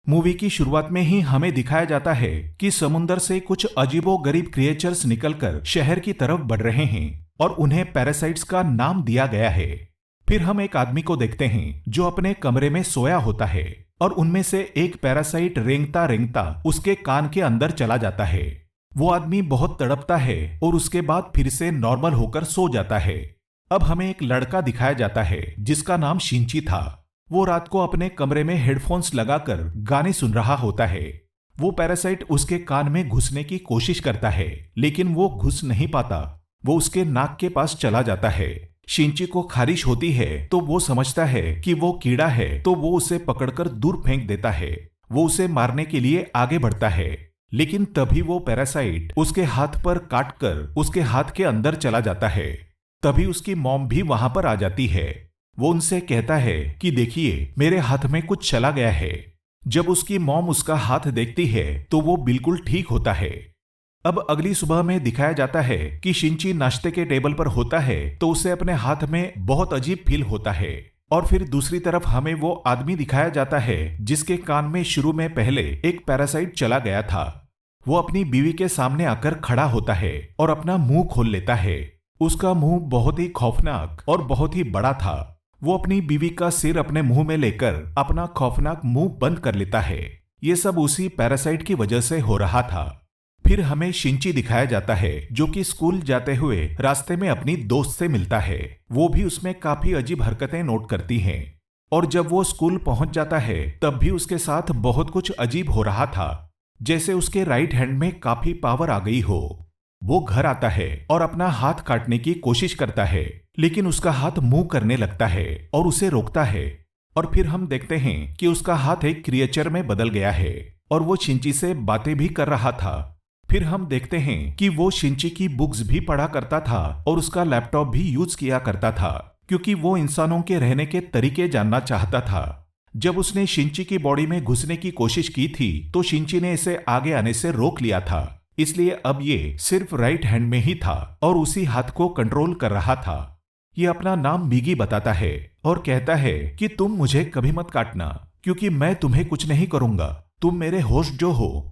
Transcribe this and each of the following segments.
Movie की शुरुआत में ही हमें दिखाया जाता है कि समुंदर से कुछ अजीबोगरीब क्रिएचर्स निकलकर शहर की तरफ बढ़ रहे हैं और उन्हें पैरासाइट्स का नाम दिया गया है। फिर हम एक आदमी को देखते हैं जो अपने कमरे में सोया होता है और उनमें से एक पैरासाइट रेंगता रेंगता उसके कान के अंदर चला जाता है। वो आदमी बहुत तड़पता है और उसके बाद फिर से नॉर्मल होकर सो जाता है। अब हमें एक लड़का दिखाया जाता है जिसका नाम शिंची था। वो रात को अपने कमरे में हेडफोन्स लगाकर गाने सुन रहा होता है। वो पैरासाइट उसके कान में घुसने की कोशिश करता है लेकिन वो घुस नहीं पाता। वो उसके नाक के पास चला जाता है। शिंची को खारिश होती है तो वो समझता है कि वो कीड़ा है तो वो उसे पकड़कर दूर फेंक देता है। वो उसे मारने के लिए आगे बढ़ता है लेकिन तभी वो पैरासाइट उसके हाथ पर काटकर उसके हाथ के अंदर चला जाता है। तभी उसकी मॉम भी वहां पर आ जाती है। वो उनसे कहता है कि देखिए मेरे हाथ में कुछ चला गया है। जब उसकी मॉम उसका हाथ देखती है तो वो बिल्कुल ठीक होता है। अब अगली सुबह में दिखाया जाता है कि शिंची नाश्ते के टेबल पर होता है तो उसे अपने हाथ में बहुत अजीब फील होता है। और फिर दूसरी तरफ हमें वो आदमी दिखाया जाता है जिसके कान में शुरू में पहले एक पैरासाइट चला गया था। वो अपनी बीवी के सामने आकर खड़ा होता है और अपना मुंह खोल लेता है। उसका मुंह बहुत ही खौफनाक और बहुत ही बड़ा था। वो अपनी बीवी का सिर अपने मुंह में लेकर अपना खौफनाक मुंह बंद कर लेता है। ये सब उसी पैरासाइट की वजह से हो रहा था। फिर हमें शिंची दिखाया जाता है जो कि स्कूल जाते हुए रास्ते में अपनी दोस्त से मिलता है। वो भी उसमें काफी अजीब हरकतें नोट करती हैं। और जब वो स्कूल पहुंच जाता है तब भी उसके साथ बहुत कुछ अजीब हो रहा था, जैसे उसके राइट हैंड में काफी पावर आ गई हो। वो घर आता है और अपना हाथ काटने की कोशिश करता है लेकिन उसका हाथ मूव करने लगता है और उसे रोकता है। और फिर हम देखते हैं कि उसका हाथ एक क्रिएचर में बदल गया है और वो शिंची से बातें भी कर रहा था। फिर हम देखते हैं कि वो शिंची की बुक्स भी पढ़ा करता था और उसका लैपटॉप भी यूज किया करता था क्योंकि वो इंसानों के रहने के तरीके जानना चाहता था। जब उसने शिंची की बॉडी में घुसने की कोशिश की थी तो शिंची ने इसे आगे आने से रोक लिया था, इसलिए अब ये सिर्फ राइट हैंड में ही था और उसी हाथ को कंट्रोल कर रहा था। ये अपना नाम मिगी बताता है और कहता है कि तुम मुझे कभी मत काटना क्योंकि मैं तुम्हें कुछ नहीं करूंगा, तुम मेरे होस्ट जो हो।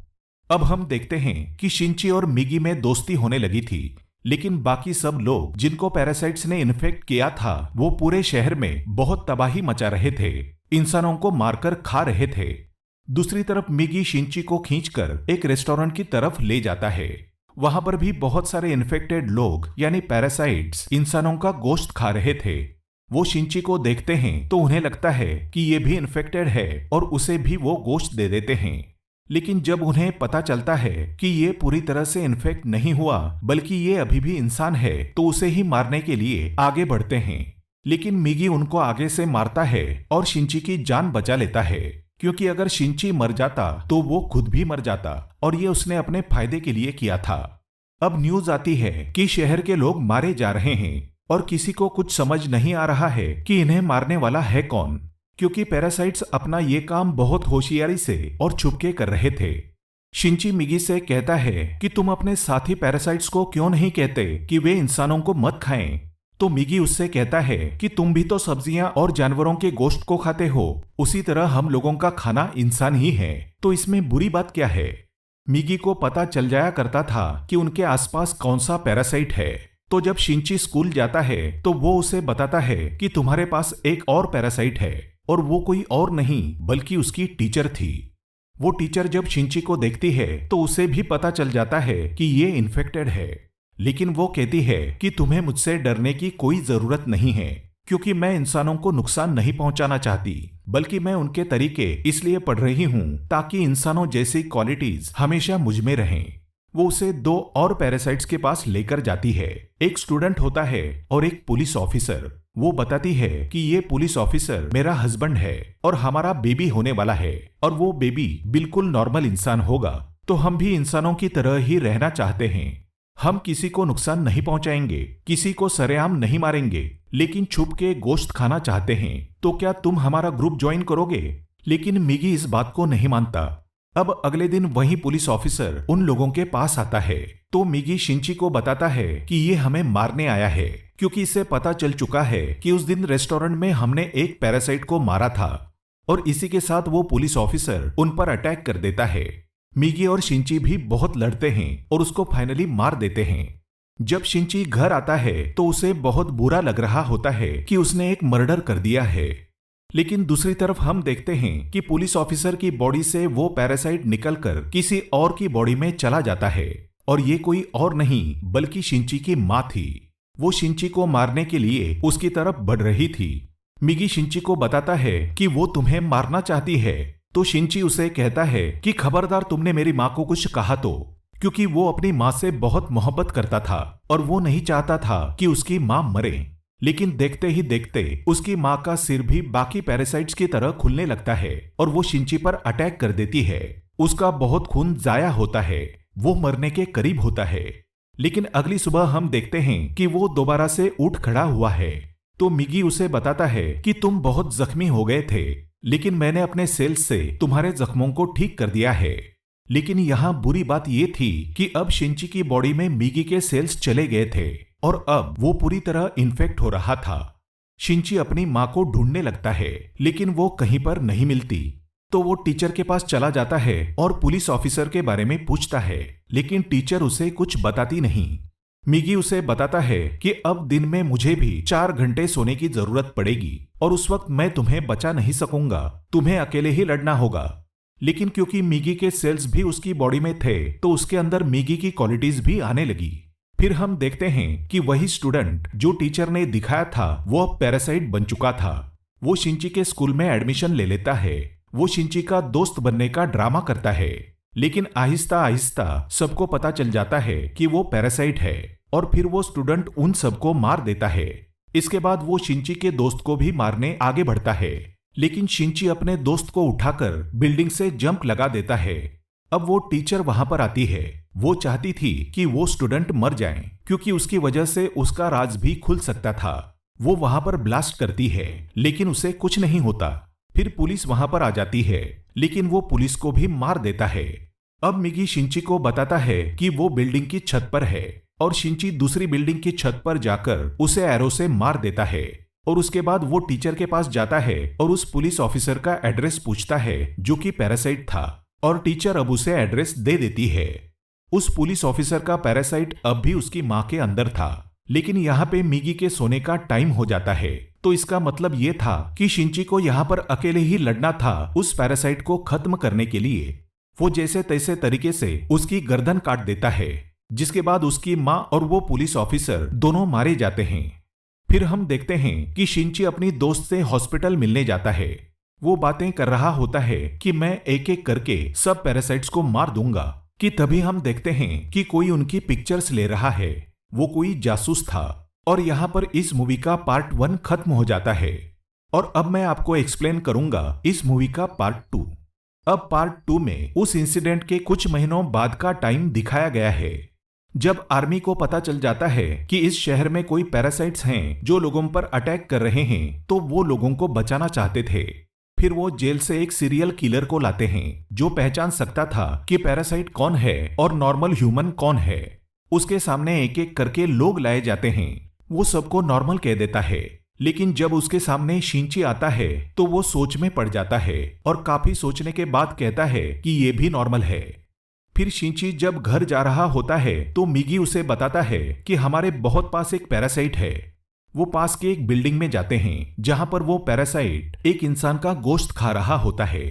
अब हम देखते हैं कि शिंची और मिगी में दोस्ती होने लगी थी लेकिन बाकी सब लोग जिनको पैरासाइट्स ने इन्फेक्ट किया था वो पूरे शहर में बहुत तबाही मचा रहे थे, इंसानों को मारकर खा रहे थे। दूसरी तरफ मिगी शिंची को खींचकर एक रेस्टोरेंट की तरफ ले जाता है। वहां पर भी बहुत सारे इन्फेक्टेड लोग यानी पैरासाइट्स इंसानों का गोश्त खा रहे थे। वो शिंची को देखते हैं तो उन्हें लगता है कि ये भी इन्फेक्टेड है और उसे भी वो गोश्त दे देते हैं। लेकिन जब उन्हें पता चलता है कि ये पूरी तरह से इन्फेक्ट नहीं हुआ बल्कि ये अभी भी इंसान है तो उसे ही मारने के लिए आगे बढ़ते हैं। लेकिन मिगी उनको आगे से मारता है और शिंची की जान बचा लेता है क्योंकि अगर शिंची मर जाता तो वो खुद भी मर जाता और ये उसने अपने फायदे के लिए किया था। अब न्यूज आती है कि शहर के लोग मारे जा रहे हैं और किसी को कुछ समझ नहीं आ रहा है कि इन्हें मारने वाला है कौन, क्योंकि पैरासाइट्स अपना ये काम बहुत होशियारी से और छुपके कर रहे थे। शिंची मिगी से कहता है कि तुम अपने साथी पैरासाइट्स को क्यों नहीं कहते कि वे इंसानों को मत खाएं। तो मिगी उससे कहता है कि तुम भी तो सब्जियां और जानवरों के गोश्त को खाते हो, उसी तरह हम लोगों का खाना इंसान ही है, तो इसमें बुरी बात क्या है। मिगी को पता चल जाया करता था कि उनके आसपास कौन सा पैरासाइट है। तो जब शिंची स्कूल जाता है तो वो उसे बताता है कि तुम्हारे पास एक और पैरासाइट है और वो कोई और नहीं बल्कि उसकी टीचर थी। वो टीचर जब शिंची को देखती है तो उसे भी पता चल जाता है कि ये इन्फेक्टेड है, लेकिन वो कहती है कि तुम्हें मुझसे डरने की कोई जरूरत नहीं है क्योंकि मैं इंसानों को नुकसान नहीं पहुंचाना चाहती, बल्कि मैं उनके तरीके इसलिए पढ़ रही हूं ताकि इंसानों जैसी क्वालिटीज हमेशा मुझ में रहें। वो उसे दो और पैरासाइट्स के पास लेकर जाती है। एक स्टूडेंट होता है और एक पुलिस ऑफिसर। वो बताती है कि ये पुलिस ऑफिसर मेरा हस्बैंड है और हमारा बेबी होने वाला है और वो बेबी बिल्कुल नॉर्मल इंसान होगा, तो हम भी इंसानों की तरह ही रहना चाहते हैं। हम किसी को नुकसान नहीं पहुंचाएंगे, किसी को सरेआम नहीं मारेंगे, लेकिन छुप के गोश्त खाना चाहते हैं। तो क्या तुम हमारा ग्रुप ज्वाइन करोगे? लेकिन मिगी इस बात को नहीं मानता। अब अगले दिन वही पुलिस ऑफिसर उन लोगों के पास आता है तो मिगी शिंची को बताता है कि ये हमें मारने आया है क्योंकि इसे पता चल चुका है कि उस दिन रेस्टोरेंट में हमने एक पैरासाइट को मारा था और इसी के साथ वो पुलिस ऑफिसर उन पर अटैक कर देता है। मिगी और शिंची भी बहुत लड़ते हैं और उसको फाइनली मार देते हैं। जब शिंची घर आता है तो उसे बहुत बुरा लग रहा होता है कि उसने एक मर्डर कर दिया है। लेकिन दूसरी तरफ हम देखते हैं कि पुलिस ऑफिसर की बॉडी से वो पैरासाइट निकलकर किसी और की बॉडी में चला जाता है और ये कोई और नहीं बल्कि शिंची की माँ थी। वो शिंची को मारने के लिए उसकी तरफ बढ़ रही थी। मिगी शिंची को बताता है कि वो तुम्हें मारना चाहती है, तो शिंची उसे कहता है कि खबरदार तुमने मेरी माँ को कुछ कहा तो, क्योंकि वो अपनी माँ से बहुत मोहब्बत करता था और वो नहीं चाहता था कि उसकी माँ मरे। लेकिन देखते ही देखते उसकी माँ का सिर भी बाकी पैरासाइट्स की तरह खुलने लगता है और वो शिंची पर अटैक कर देती है। उसका बहुत खून जाया होता है, वो मरने के करीब होता है। लेकिन अगली सुबह हम देखते हैं कि वो दोबारा से उठ खड़ा हुआ है। तो मिगी उसे बताता है कि तुम बहुत जख्मी हो गए थे, लेकिन मैंने अपने सेल्स से तुम्हारे जख्मों को ठीक कर दिया है। लेकिन यहाँ बुरी बात ये थी कि अब शिंची की बॉडी में मिगी के सेल्स चले गए थे और अब वो पूरी तरह इन्फेक्ट हो रहा था। शिंची अपनी माँ को ढूंढने लगता है, लेकिन वो कहीं पर नहीं मिलती। तो वो टीचर के पास चला जाता है और पुलिस ऑफिसर के बारे में पूछता है, लेकिन टीचर उसे कुछ बताती नहीं। मिगी उसे बताता है कि अब दिन में मुझे भी 4 घंटे सोने की जरूरत पड़ेगी और उस वक्त मैं तुम्हें बचा नहीं सकूंगा, तुम्हें अकेले ही लड़ना होगा। लेकिन क्योंकि मिगी के सेल्स भी उसकी बॉडी में थे तो उसके अंदर मिगी की क्वालिटीज भी आने लगी। फिर हम देखते हैं कि वही स्टूडेंट जो टीचर ने दिखाया था वो अब पैरासाइट बन चुका था। वो शिंची के स्कूल में एडमिशन ले लेता है। वो शिंची का दोस्त बनने का ड्रामा करता है, लेकिन आहिस्ता आहिस्ता सबको पता चल जाता है कि वो पैरासाइट है और फिर वो स्टूडेंट उन सबको मार देता है। इसके बाद वो शिंची के दोस्त को भी मारने आगे बढ़ता है, लेकिन शिंची अपने दोस्त को उठाकर बिल्डिंग से जंप लगा देता है। अब वो टीचर वहां पर आती है। वो चाहती थी कि वो स्टूडेंट मर जाए, क्योंकि उसकी वजह से उसका राज भी खुल सकता था। वो वहां पर ब्लास्ट करती है, लेकिन उसे कुछ नहीं होता। फिर पुलिस वहां पर आ जाती है, लेकिन वो पुलिस को भी मार देता है। अब मिगी शिंची को बताता है कि वो बिल्डिंग की छत पर है और शिंची दूसरी बिल्डिंग की छत पर जाकर उसे एरो से मार देता है। और उसके बाद वो टीचर के पास जाता है और उस पुलिस ऑफिसर का एड्रेस पूछता है जो कि पैरासाइट था, और टीचर अब उसे एड्रेस दे देती है। उस पुलिस ऑफिसर का पैरासाइट अब भी उसकी माँ के अंदर था, लेकिन यहाँ पे मिगी के सोने का टाइम हो जाता है। तो इसका मतलब ये था कि शिंची को यहाँ पर अकेले ही लड़ना था उस पैरासाइट को खत्म करने के लिए। वो जैसे तैसे तरीके से उसकी गर्दन काट देता है, जिसके बाद उसकी माँ और वो पुलिस ऑफिसर दोनों मारे जाते हैं। फिर हम देखते हैं कि शिंची अपनी दोस्त से हॉस्पिटल मिलने जाता है। वो बातें कर रहा होता है कि मैं एक एक करके सब पैरासाइट्स को मार दूंगा, कि तभी हम देखते हैं कि कोई उनकी पिक्चर्स ले रहा है। वो कोई जासूस था। और यहाँ पर इस मूवी का पार्ट 1 खत्म हो जाता है। और अब मैं आपको एक्सप्लेन करूंगा इस मूवी का पार्ट 2। अब पार्ट 2 में उस इंसिडेंट के कुछ महीनों बाद का टाइम दिखाया गया है, जब आर्मी को पता चल जाता है कि इस शहर में कोई पैरासाइट्स हैं जो लोगों पर अटैक कर रहे हैं, तो वो लोगों को बचाना चाहते थे। फिर वो जेल से एक सीरियल किलर को लाते हैं जो पहचान सकता था कि पैरासाइट कौन है और नॉर्मल ह्यूमन कौन है। उसके सामने एक एक करके लोग लाए जाते हैं। वो सबको नॉर्मल कह देता है, लेकिन जब उसके सामने शिंची आता है तो वो सोच में पड़ जाता है और काफी सोचने के बाद कहता है कि ये भी नॉर्मल है। फिर शिंची जब घर जा रहा होता है तो मिगी उसे बताता है कि हमारे बहुत पास एक पैरासाइट है। वो पास के एक बिल्डिंग में जाते हैं जहां पर वो पैरासाइट एक इंसान का गोश्त खा रहा होता है।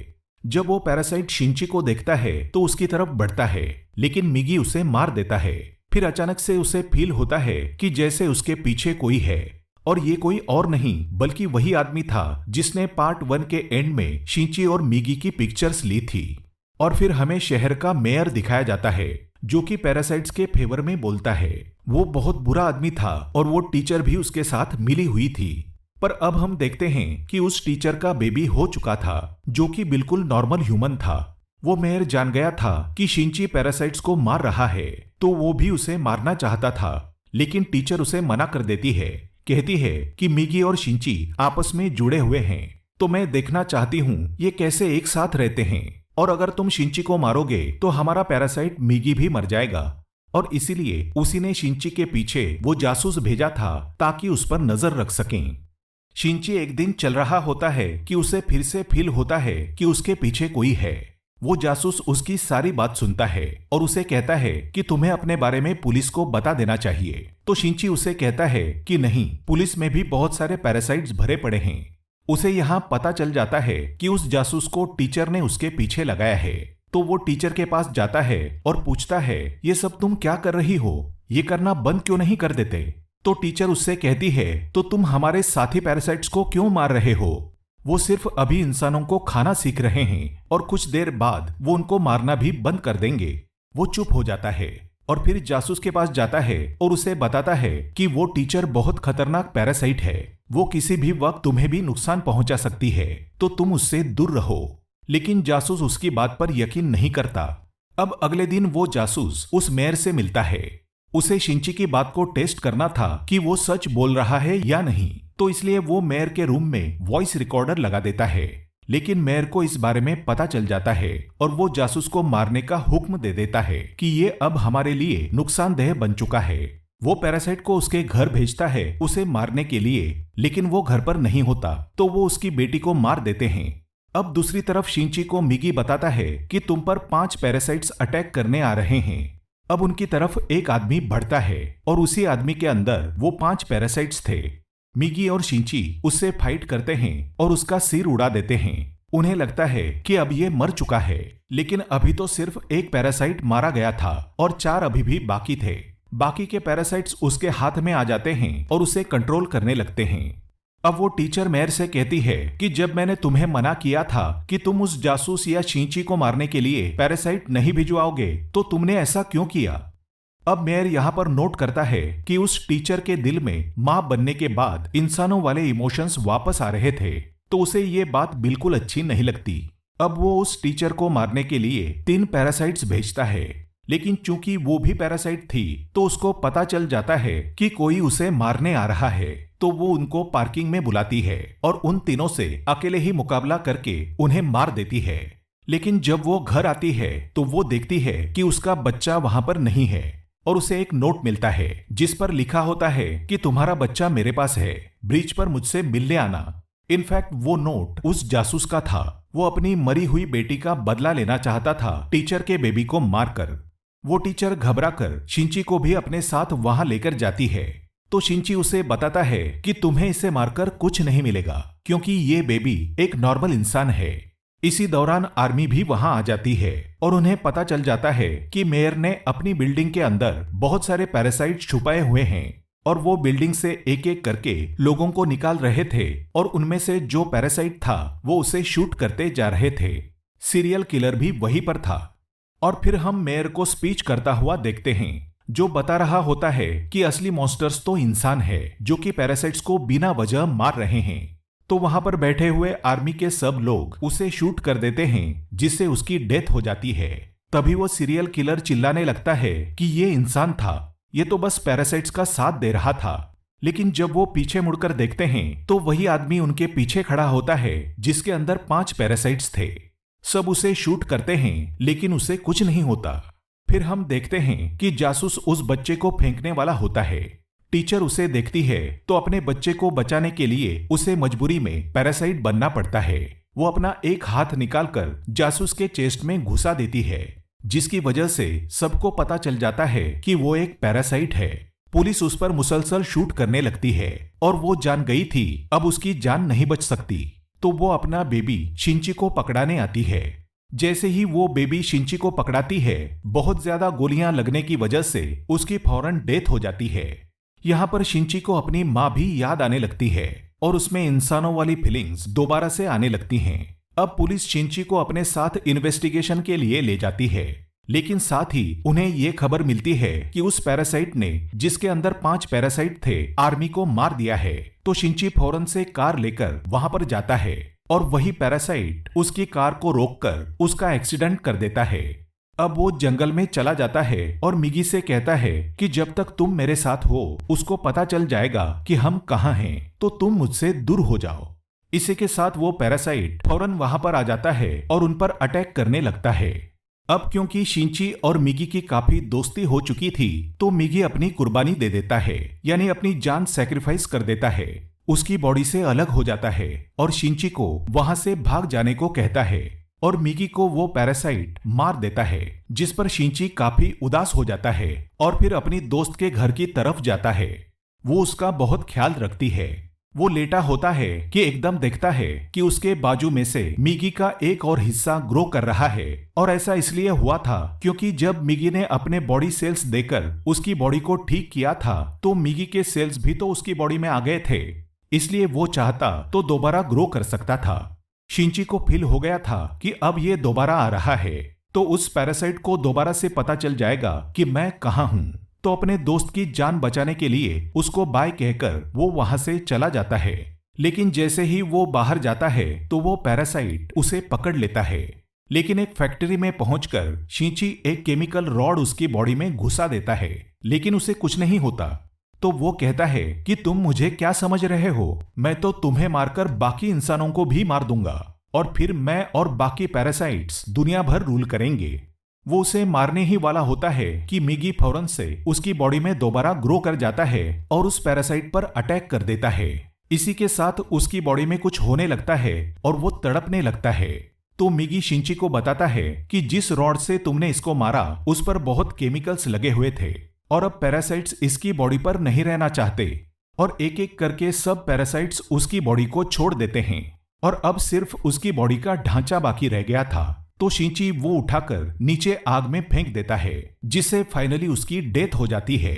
जब वो पैरासाइट शिंची को देखता है तो उसकी तरफ बढ़ता है, लेकिन मिगी उसे मार देता है। फिर अचानक से उसे फील होता है कि जैसे उसके पीछे कोई है, और ये कोई और नहीं बल्कि वही आदमी था जिसने पार्ट 1 के एंड में शिंची और मिगी की पिक्चर्स ली थी। और फिर हमें शहर का मेयर दिखाया जाता है जो कि पैरासाइट्स के फेवर में बोलता है। वो बहुत बुरा आदमी था और वो टीचर भी उसके साथ मिली हुई थी। पर अब हम देखते हैं कि उस टीचर का बेबी हो चुका था जो कि बिल्कुल नॉर्मल ह्यूमन था। वो मेयर जान गया था कि शिंची पैरासाइट्स को मार रहा है, तो वो भी उसे मारना चाहता था, लेकिन टीचर उसे मना कर देती है। कहती है कि मिगी और शिंची आपस में जुड़े हुए हैं, तो मैं देखना चाहती हूँ ये कैसे एक साथ रहते हैं, और अगर तुम शिंची को मारोगे तो हमारा पैरासाइट मिगी भी मर जाएगा। और इसीलिए उसी ने शिंची के पीछे वो जासूस भेजा था ताकि उस पर नजर रख सकें। शिंची एक दिन चल रहा होता है कि उसे फिर से फील होता है कि उसके पीछे कोई है। वो जासूस उसकी सारी बात सुनता है और उसे कहता है कि तुम्हें अपने बारे में पुलिस को बता देना चाहिए। तो शिंची उसे कहता है कि नहीं, पुलिस में भी बहुत सारे पैरासाइट्स भरे पड़े हैं। उसे यहाँ पता चल जाता है कि उस जासूस को टीचर ने उसके पीछे लगाया है। तो वो टीचर के पास जाता है और पूछता है, ये सब तुम क्या कर रही हो, ये करना बंद क्यों नहीं कर देते? तो टीचर उससे कहती है, तो तुम हमारे साथी पैरासाइट्स को क्यों मार रहे हो? वो सिर्फ अभी इंसानों को खाना सीख रहे हैं और कुछ देर बाद वो उनको मारना भी बंद कर देंगे। वो चुप हो जाता है और फिर जासूस के पास जाता है और उसे बताता है कि वो टीचर बहुत खतरनाक पैरासाइट है, वो किसी भी वक्त तुम्हें भी नुकसान पहुंचा सकती है, तो तुम उससे दूर रहो। लेकिन जासूस उसकी बात पर यकीन नहीं करता। अब अगले दिन वो जासूस उस मेयर से मिलता है। उसे शिंची की बात को टेस्ट करना था कि वो सच बोल रहा है या नहीं, तो इसलिए वो मेयर के रूम में वॉइस रिकॉर्डर लगा देता है। लेकिन मेयर को इस बारे में पता चल जाता है और वो जासूस को मारने का हुक्म दे देता है कि ये अब हमारे लिए नुकसानदेह बन चुका है। वो पैरासाइट को उसके घर भेजता है उसे मारने के लिए, लेकिन वो घर पर नहीं होता, तो वो उसकी बेटी को मार देते हैं। अब दूसरी तरफ शिंची को मिगी बताता है कि तुम पर 5 पैरासाइट्स अटैक करने आ रहे हैं। अब उनकी तरफ एक आदमी बढ़ता है और उसी आदमी के अंदर वो 5 पैरासाइट्स थे। मिगी और शिंची उससे फाइट करते हैं और उसका सिर उड़ा देते हैं। उन्हें लगता है कि अब ये मर चुका है, लेकिन अभी तो सिर्फ एक पैरासाइट मारा गया था और 4 अभी भी बाकी थे। बाकी के पैरासाइट्स उसके हाथ में आ जाते हैं और उसे कंट्रोल करने लगते हैं। अब वो टीचर मेयर से कहती है कि जब मैंने तुम्हें मना किया था कि तुम उस जासूस या शिंची को मारने के लिए पैरासाइट नहीं भिजवाओगे, तो तुमने ऐसा क्यों किया? अब मेयर यहाँ पर नोट करता है कि उस टीचर के दिल में मां बनने के बाद इंसानों वाले इमोशंस वापस आ रहे थे, तो उसे ये बात बिल्कुल अच्छी नहीं लगती। अब वो उस टीचर को मारने के लिए 3 पैरासाइट्स भेजता है, लेकिन चूंकि वो भी पैरासाइट थी तो उसको पता चल जाता है कि कोई उसे मारने आ रहा है। तो वो उनको पार्किंग में बुलाती है और उन तीनों से अकेले ही मुकाबला करके उन्हें मार देती है। लेकिन जब वो घर आती है तो वो देखती है कि उसका बच्चा वहां पर नहीं है और उसे एक नोट मिलता है जिस पर लिखा होता है कि तुम्हारा बच्चा मेरे पास है, ब्रिज पर मुझसे मिलने आना। इनफैक्ट वो नोट उस जासूस का था। वो अपनी मरी हुई बेटी का बदला लेना चाहता था टीचर के बेबी को मारकर। वो टीचर घबराकर शिंची को भी अपने साथ वहां लेकर जाती है। तो शिंची उसे बताता है कि तुम्हें इसे मारकर कुछ नहीं मिलेगा, क्योंकि ये बेबी एक नॉर्मल इंसान है। इसी दौरान आर्मी भी वहां आ जाती है और उन्हें पता चल जाता है कि मेयर ने अपनी बिल्डिंग के अंदर बहुत सारे पैरासाइट छुपाए हुए हैं और वो बिल्डिंग से एक एक करके लोगों को निकाल रहे थे और उनमें से जो पैरासाइट था वो उसे शूट करते जा रहे थे। सीरियल किलर भी वहीं पर था। और फिर हम मेयर को स्पीच करता हुआ देखते हैं, जो बता रहा होता है कि असली मॉन्स्टर्स तो इंसान है जो कि पैरासाइट्स को बिना वजह मार रहे हैं। तो वहां पर बैठे हुए आर्मी के सब लोग उसे शूट कर देते हैं, जिससे उसकी डेथ हो जाती है। तभी वो सीरियल किलर चिल्लाने लगता है कि ये इंसान था, ये तो बस पैरासाइट्स का साथ दे रहा था। लेकिन जब वो पीछे मुड़कर देखते हैं तो वही आदमी उनके पीछे खड़ा होता है जिसके अंदर 5 पैरासाइट्स थे। सब उसे शूट करते हैं लेकिन उसे कुछ नहीं होता। फिर हम देखते हैं कि जासूस उस बच्चे को फेंकने वाला होता है। टीचर उसे देखती है तो अपने बच्चे को बचाने के लिए उसे मजबूरी में पैरासाइट बनना पड़ता है। वो अपना एक हाथ निकालकर जासूस के चेस्ट में घुसा देती है, जिसकी वजह से सबको पता चल जाता है कि वो एक पैरासाइट है। पुलिस उस पर मुसलसल शूट करने लगती है और वो जान गई थी अब उसकी जान नहीं बच सकती। तो वो अपना बेबी शिंची को पकड़ाने आती है। जैसे ही वो बेबी शिंची को पकड़ाती है, बहुत ज्यादा गोलियां लगने की वजह से उसकी फौरन डेथ हो जाती है। यहाँ पर शिंची को अपनी माँ भी याद आने लगती है और उसमें इंसानों वाली फीलिंग्स दोबारा से आने लगती हैं। अब पुलिस शिंची को अपने साथ इन्वेस्टिगेशन के लिए ले जाती है, लेकिन साथ ही उन्हें ये खबर मिलती है कि उस पैरासाइट ने, जिसके अंदर 5 पैरासाइट थे, आर्मी को मार दिया है। तो शिंची फौरन से कार लेकर वहां पर जाता है और वही पैरासाइट उसकी कार को रोककर उसका एक्सीडेंट कर देता है। अब वो जंगल में चला जाता है और मिगी से कहता है कि जब तक तुम मेरे साथ हो उसको पता चल जाएगा कि हम कहाँ हैं, तो तुम मुझसे दूर हो जाओ। इसी के साथ वो पैरासाइट फौरन वहां पर आ जाता है और उन पर अटैक करने लगता है। अब क्योंकि शिंची और मिगी की काफी दोस्ती हो चुकी थी, तो मिगी अपनी कुर्बानी दे देता है, यानी अपनी जान सैक्रिफाइस कर देता है। उसकी बॉडी से अलग हो जाता है और शिंची को वहां से भाग जाने को कहता है और मिगी को वो पैरासाइट मार देता है, जिस पर शिंची काफी उदास हो जाता है और फिर अपनी दोस्त के घर की तरफ जाता है। वो उसका बहुत ख्याल रखती है। वो लेटा होता है कि एकदम देखता है कि उसके बाजू में से मिगी का एक और हिस्सा ग्रो कर रहा है और ऐसा इसलिए हुआ था क्योंकि जब मिगी ने अपने बॉडी सेल्स देकर उसकी बॉडी को ठीक किया था तो मिगी के सेल्स भी तो उसकी बॉडी में आ गए थे, इसलिए वो चाहता तो दोबारा ग्रो कर सकता था। शिंची को फील हो गया था कि अब ये दोबारा आ रहा है तो उस पैरासाइट को दोबारा से पता चल जाएगा कि मैं कहाँ हूँ, तो अपने दोस्त की जान बचाने के लिए उसको बाय कहकर वो वहां से चला जाता है। लेकिन जैसे ही वो बाहर जाता है तो वो पैरासाइट उसे पकड़ लेता है। लेकिन एक फैक्ट्री में पहुंचकर शिंची एक केमिकल रॉड उसकी बॉडी में घुसा देता है, लेकिन उसे कुछ नहीं होता। तो वो कहता है कि तुम मुझे क्या समझ रहे हो, मैं तो तुम्हें मारकर बाकी इंसानों को भी मार दूंगा और फिर मैं और बाकी पैरासाइट्स दुनिया भर रूल करेंगे। वो उसे मारने ही वाला होता है कि मिगी फौरन से उसकी बॉडी में दोबारा ग्रो कर जाता है और उस पैरासाइट पर अटैक कर देता है। इसी के साथ उसकी बॉडी में कुछ होने लगता है और वो तड़पने लगता है। तो मिगी शिंची को बताता है कि जिस रॉड से तुमने इसको मारा उस पर बहुत केमिकल्स लगे हुए थे और अब पैरासाइट्स इसकी बॉडी पर नहीं रहना चाहते और एक एक करके सब पैरासाइट्स उसकी बॉडी को छोड़ देते हैं और अब सिर्फ उसकी बॉडी का ढांचा बाकी रह गया था। तो शिंची वो उठाकर नीचे आग में फेंक देता है, जिससे फाइनली उसकी डेथ हो जाती है।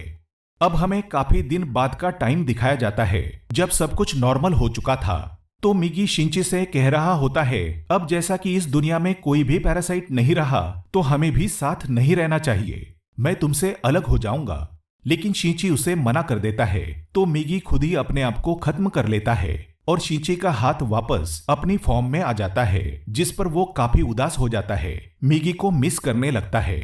अब हमें काफी दिन बाद का टाइम दिखाया जाता है जब सब कुछ नॉर्मल हो चुका था। तो मिगी शिंची से कह रहा होता है अब जैसा कि इस दुनिया में कोई भी पैरासाइट नहीं रहा तो हमें भी साथ नहीं रहना चाहिए, मैं तुमसे अलग हो जाऊंगा। लेकिन शिंची उसे मना कर देता है तो मिगी खुद ही अपने आप को खत्म कर लेता है और शिंची का हाथ वापस अपनी फॉर्म में आ जाता है, जिस पर वो काफी उदास हो जाता है, मिगी को मिस करने लगता है।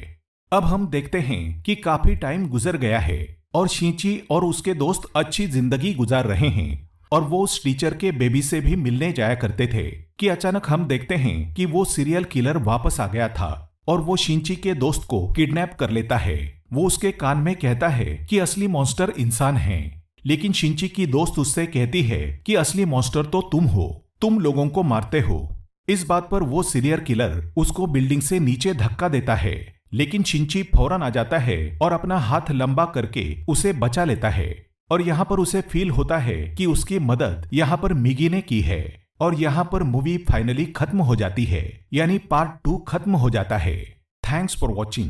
अब हम देखते हैं कि काफी टाइम गुजर गया है और शिंची और उसके दोस्त अच्छी जिंदगी गुजार रहे हैं और वो उस टीचर के बेबी से भी मिलने जाया करते थे कि अचानक हम देखते हैं कि वो सीरियल किलर वापस आ गया था और वो शिंची के दोस्त को किडनैप कर लेता है। वो उसके कान में कहता है कि असली मॉन्स्टर इंसान हैं, लेकिन शिंची की दोस्त उससे कहती है कि असली मॉन्स्टर तो तुम हो, तुम लोगों को मारते हो। इस बात पर वो सीरियल किलर उसको बिल्डिंग से नीचे धक्का देता है, लेकिन शिंची फौरन आ जाता है और अपना हाथ लंबा करके उसे बचा लेता है और यहाँ पर उसे फील होता है कि उसकी मदद यहाँ पर मिगी ने की है और यहाँ पर मूवी फाइनली खत्म हो जाती है, यानी पार्ट 2 खत्म हो जाता है। Thanks for watching.